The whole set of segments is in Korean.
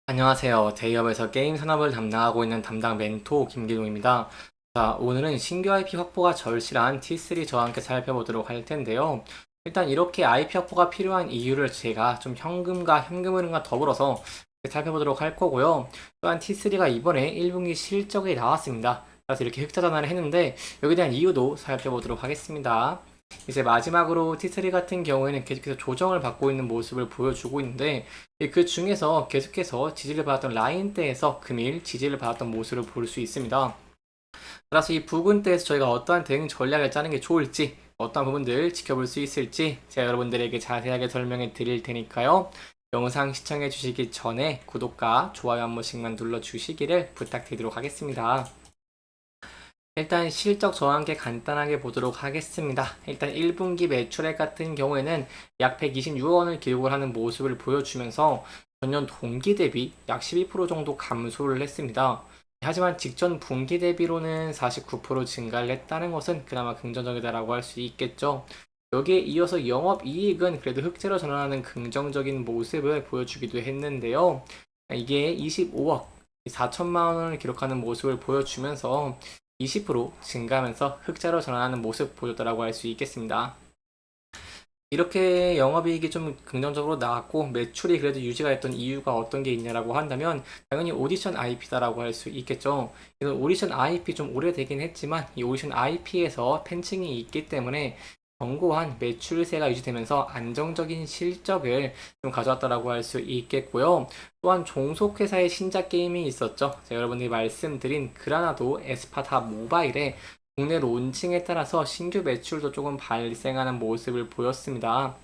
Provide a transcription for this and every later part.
안녕하세요. 데이업에서 게임 산업을 담당하고 있는 담당 멘토 김기동입니다. 자, 오늘은 신규 IP 확보가 절실한 T3 저와 함께 살펴보도록 할 텐데요. 일단 이렇게 IP 확보가 필요한 이유를 제가 좀 현금과 현금 흐름과 더불어서 살펴보도록 할 거고요. 또한 T3가 이번에 1분기 실적이 나왔습니다. 그래서 이렇게 흑자 전환을 했는데 여기에 대한 이유도 살펴보도록 하겠습니다. 이제 마지막으로 T3 같은 경우에는 계속해서 조정을 받고 있는 모습을 보여주고 있는데 그 중에서 계속해서 지지를 받았던 라인대에서 금일 지지를 받았던 모습을 볼 수 있습니다. 따라서 이 부근대에서 저희가 어떠한 대응 전략을 짜는 게 좋을지 어떠한 부분들 지켜볼 수 있을지 제가 여러분들에게 자세하게 설명해 드릴 테니까요. 영상 시청해 주시기 전에 구독과 좋아요 한 번씩만 눌러 주시기를 부탁드리도록 하겠습니다. 일단 실적 저와 함께 간단하게 보도록 하겠습니다. 일단 1분기 매출액 같은 경우에는 약 126억 원을 기록을 하는 모습을 보여주면서 전년 동기 대비 약 12% 정도 감소를 했습니다. 하지만 직전 분기 대비로는 49% 증가를 했다는 것은 그나마 긍정적이다라고 할 수 있겠죠. 여기에 이어서 영업이익은 그래도 흑자로 전환하는 긍정적인 모습을 보여주기도 했는데요. 이게 25억 4천만 원을 기록하는 모습을 보여주면서 20% 증가하면서 흑자로 전환하는 모습 보였다라고 할 수 있겠습니다. 이렇게 영업이익이 좀 긍정적으로 나왔고 매출이 그래도 유지가 됐던 이유가 어떤 게 있냐라고 한다면 당연히 오디션 IP다라고 할 수 있겠죠. 이건 오디션 IP 좀 오래되긴 했지만 이 오디션 IP에서 팬층이 있기 때문에 견고한 매출세가 유지되면서 안정적인 실적을 좀 가져왔다라고 할 수 있겠고요. 또한 종속회사의 신작 게임이 있었죠. 제가 여러분들이 말씀드린 그라나도 에스파타 모바일의 국내 론칭에 따라서 신규 매출도 조금 발생하는 모습을 보였습니다.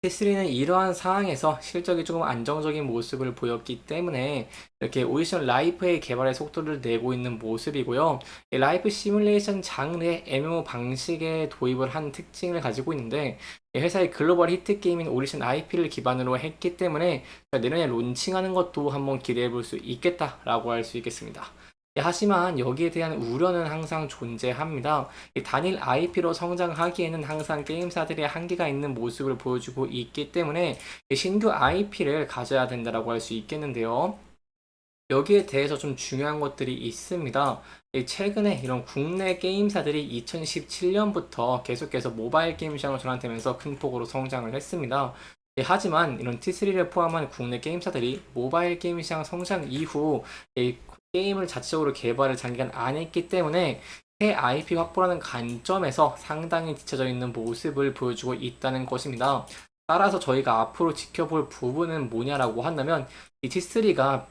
T3는 이러한 상황에서 실적이 조금 안정적인 모습을 보였기 때문에 이렇게 오디션 라이프의 개발의 속도를 내고 있는 모습이고요. 이 라이프 시뮬레이션 장르의 MMO 방식의 도입을 한 특징을 가지고 있는데 이 회사의 글로벌 히트 게임인 오디션 IP를 기반으로 했기 때문에 내년에 론칭하는 것도 한번 기대해 볼 수 있겠다라고 할 수 있겠습니다. 하지만 여기에 대한 우려는 항상 존재합니다. 이 단일 IP로 성장하기에는 항상 게임사들의 한계가 있는 모습을 보여주고 있기 때문에 신규 IP를 가져야 된다고 할 수 있겠는데요. 여기에 대해서 좀 중요한 것들이 있습니다. 최근에 이런 국내 게임사들이 2017년부터 계속해서 모바일 게임 시장으로 전환되면서 큰 폭으로 성장을 했습니다. 하지만 이런 T3를 포함한 국내 게임사들이 모바일 게임 시장 성장 이후 게임을 자체적으로 개발을 장기간 안 했기 때문에 새 IP 확보라는 관점에서 상당히 뒤쳐져 있는 모습을 보여주고 있다는 것입니다. 따라서 저희가 앞으로 지켜볼 부분은 뭐냐라고 한다면 이 T3가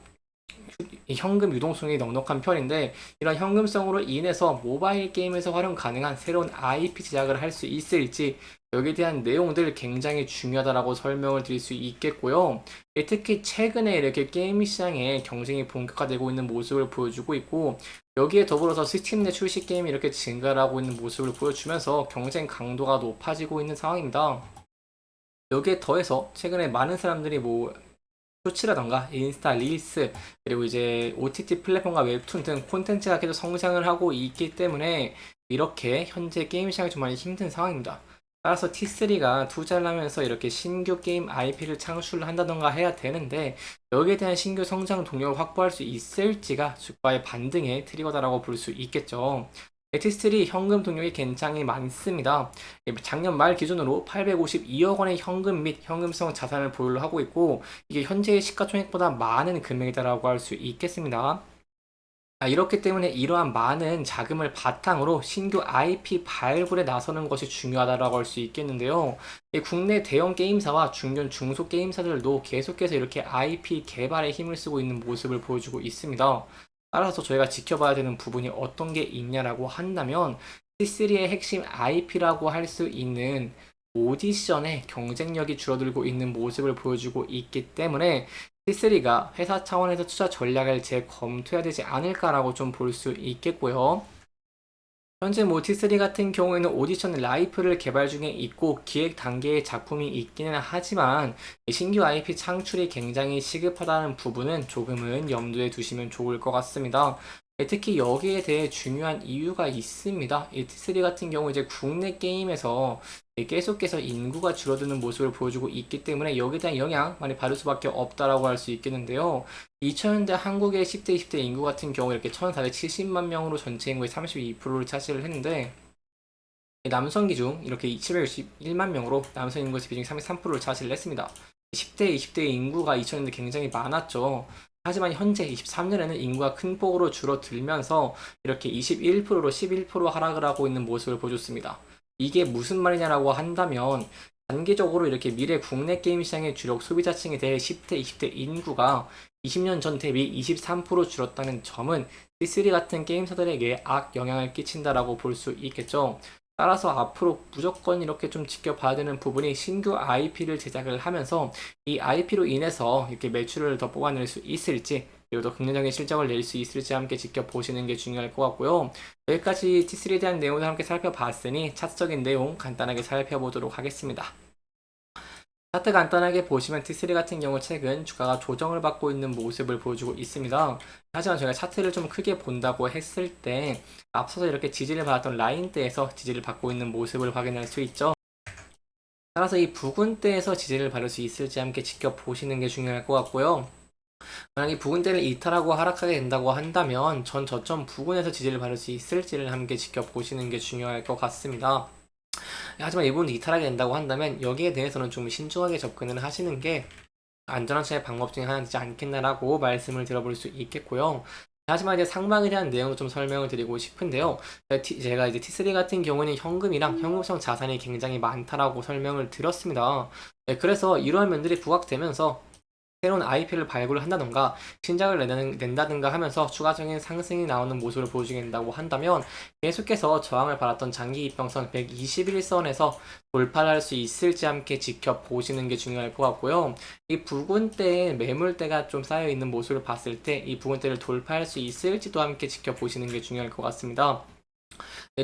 현금 유동성이 넉넉한 편인데 이런 현금성으로 인해서 모바일 게임에서 활용 가능한 새로운 IP 제작을 할 수 있을지 여기에 대한 내용들 굉장히 중요하다라고 설명을 드릴 수 있겠고요. 특히 최근에 이렇게 게임 시장에 경쟁이 본격화되고 있는 모습을 보여주고 있고 여기에 더불어서 스팀 내 출시 게임이 이렇게 증가를 하고 있는 모습을 보여주면서 경쟁 강도가 높아지고 있는 상황입니다. 여기에 더해서 최근에 많은 사람들이 쇼츠라던가 인스타 릴스 그리고 이제 OTT 플랫폼과 웹툰 등 콘텐츠가 계속 성장을 하고 있기 때문에 이렇게 현재 게임 시장이 좀 많이 힘든 상황입니다. 따라서 T3가 투자를 하면서 이렇게 신규 게임 IP를 창출한다던가 해야 되는데 여기에 대한 신규 성장 동력을 확보할 수 있을지가 주가의 반등의 트리거다라고 볼 수 있겠죠. T3 현금 동력이 굉장히 많습니다. 작년 말 기준으로 852억 원의 현금 및 현금성 자산을 보유를 하고 있고 이게 현재의 시가총액보다 많은 금액이다라고 할 수 있겠습니다. 이렇기 때문에 이러한 많은 자금을 바탕으로 신규 IP 발굴에 나서는 것이 중요하다고 할 수 있겠는데요. 국내 대형 게임사와 중견 중소 게임사들도 계속해서 이렇게 IP 개발에 힘을 쓰고 있는 모습을 보여주고 있습니다. 따라서 저희가 지켜봐야 되는 부분이 어떤 게 있냐라고 한다면 C3의 핵심 IP라고 할 수 있는 오디션의 경쟁력이 줄어들고 있는 모습을 보여주고 있기 때문에 C3가 회사 차원에서 투자 전략을 재검토해야 되지 않을까라고 좀 볼 수 있겠고요. 현재 T3 같은 경우에는 오디션 라이프를 개발 중에 있고 기획 단계의 작품이 있기는 하지만 신규 IP 창출이 굉장히 시급하다는 부분은 조금은 염두에 두시면 좋을 것 같습니다. 특히 여기에 대해 중요한 이유가 있습니다. 이 T3 같은 경우 이제 국내 게임에서 계속해서 인구가 줄어드는 모습을 보여주고 있기 때문에 여기에 대한 영향 많이 받을 수밖에 없다라고 할 수 있겠는데요. 2000년대 한국의 10대, 20대 인구 같은 경우 이렇게 1470만 명으로 전체 인구의 32%를 차지를 했는데 남성 기준 이렇게 761만 명으로 남성 인구의 비중이 33%를 차지를 했습니다. 10대, 20대 인구가 2000년대 굉장히 많았죠. 하지만 현재 23년에는 인구가 큰 폭으로 줄어들면서 이렇게 21%로 11% 하락을 하고 있는 모습을 보여줬습니다. 이게 무슨 말이냐라고 한다면 단기적으로 이렇게 미래 국내 게임 시장의 주력 소비자층에 대해 10대, 20대 인구가 20년 전 대비 23% 줄었다는 점은 C3 같은 게임사들에게 악 영향을 끼친다라고 볼 수 있겠죠. 따라서 앞으로 무조건 이렇게 좀 지켜봐야 되는 부분이 신규 IP를 제작을 하면서 이 IP로 인해서 이렇게 매출을 더 뽑아낼 수 있을지 그리고 더 긍정적인 실적을 낼 수 있을지 함께 지켜보시는 게 중요할 것 같고요. 여기까지 T3에 대한 내용을 함께 살펴봤으니 차트적인 내용 간단하게 살펴보도록 하겠습니다. 차트 간단하게 보시면 T3 같은 경우 최근 주가가 조정을 받고 있는 모습을 보여주고 있습니다. 하지만 저희가 차트를 좀 크게 본다고 했을 때 앞서서 이렇게 지지를 받았던 라인대에서 지지를 받고 있는 모습을 확인할 수 있죠. 따라서 이 부근대에서 지지를 받을 수 있을지 함께 지켜보시는 게 중요할 것 같고요. 만약 이 부근대를 이탈하고 하락하게 된다고 한다면 전 저점 부근에서 지지를 받을 수 있을지를 함께 지켜보시는 게 중요할 것 같습니다. 하지만 이 부분도 이탈하게 된다고 한다면 여기에 대해서는 좀 신중하게 접근을 하시는 게 안전한 차의 방법 중에 하나이지 않겠나라고 말씀을 드려볼 수 있겠고요. 하지만 이제 상방에 대한 내용도 좀 설명을 드리고 싶은데요. 제가 이제 T3 같은 경우는 현금이랑 현금성 자산이 굉장히 많다라고 설명을 드렸습니다. 그래서 이러한 면들이 부각되면서 새로운 IP를 발굴을 한다던가 신작을 낸다든가 하면서 추가적인 상승이 나오는 모습을 보여주게 된다고 한다면 계속해서 저항을 받았던 장기 이평선 121선에서 돌파를 할 수 있을지 함께 지켜보시는 게 중요할 것 같고요. 이 붉은대에 매물대가 좀 쌓여있는 모습을 봤을 때 이 붉은대를 돌파할 수 있을지도 함께 지켜보시는 게 중요할 것 같습니다.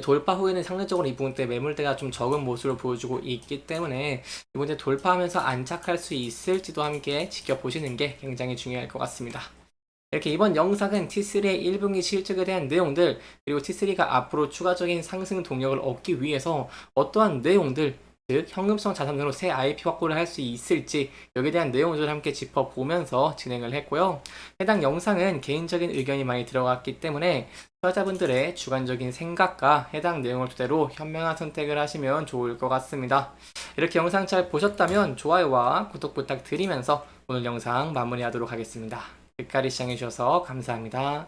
돌파 후에는 상대적으로 이 부분 때 매물대가 좀 적은 모습을 보여주고 있기 때문에 이번 때 돌파하면서 안착할 수 있을지도 함께 지켜보시는 게 굉장히 중요할 것 같습니다. 이렇게 이번 영상은 T3의 1분기 실적에 대한 내용들 그리고 T3가 앞으로 추가적인 상승 동력을 얻기 위해서 어떠한 내용들 즉 현금성 자산으로 새 IP 확보를 할 수 있을지 여기에 대한 내용들을 함께 짚어보면서 진행을 했고요. 해당 영상은 개인적인 의견이 많이 들어갔기 때문에 투자자분들의 주관적인 생각과 해당 내용을 토대로 현명한 선택을 하시면 좋을 것 같습니다. 이렇게 영상 잘 보셨다면 좋아요와 구독 부탁드리면서 오늘 영상 마무리하도록 하겠습니다. 끝까지 시청해주셔서 감사합니다.